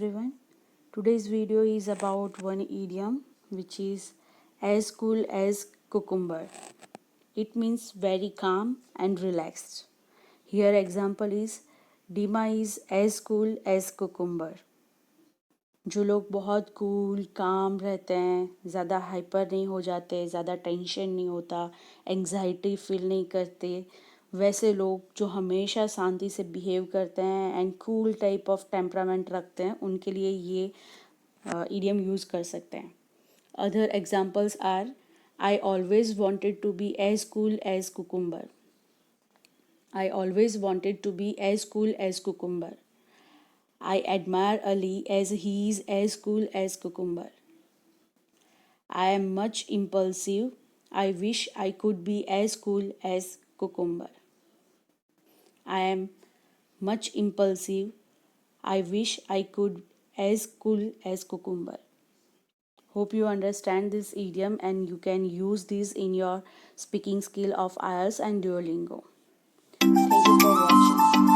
everyone. Today's video is about one idiom which is as cool as cucumber. It means very calm and relaxed. Here example is Dima is as cool as cucumber. जो लोग बहुत cool काम रहते हैं, ज़्यादा hyper नहीं हो जाते, ज़्यादा टेंशन नहीं होता, एंग्जाइटी फील नहीं करते, वैसे लोग जो हमेशा शांति से बिहेव करते हैं and cool type of temperament रखते हैं, उनके लिए ये इडियम यूज़ कर सकते हैं. Other examples are I always wanted to be as cool as cucumber. I always wanted to be as cool as cucumber. I admire Ali as he is as cool as cucumber. I am much impulsive. I wish I could be as cool as cucumber. I am much impulsive. I wish I could as cool as cucumber. Hope you understand this idiom and you can use this in your speaking skill of IELTS and Duolingo. Thank you for watching.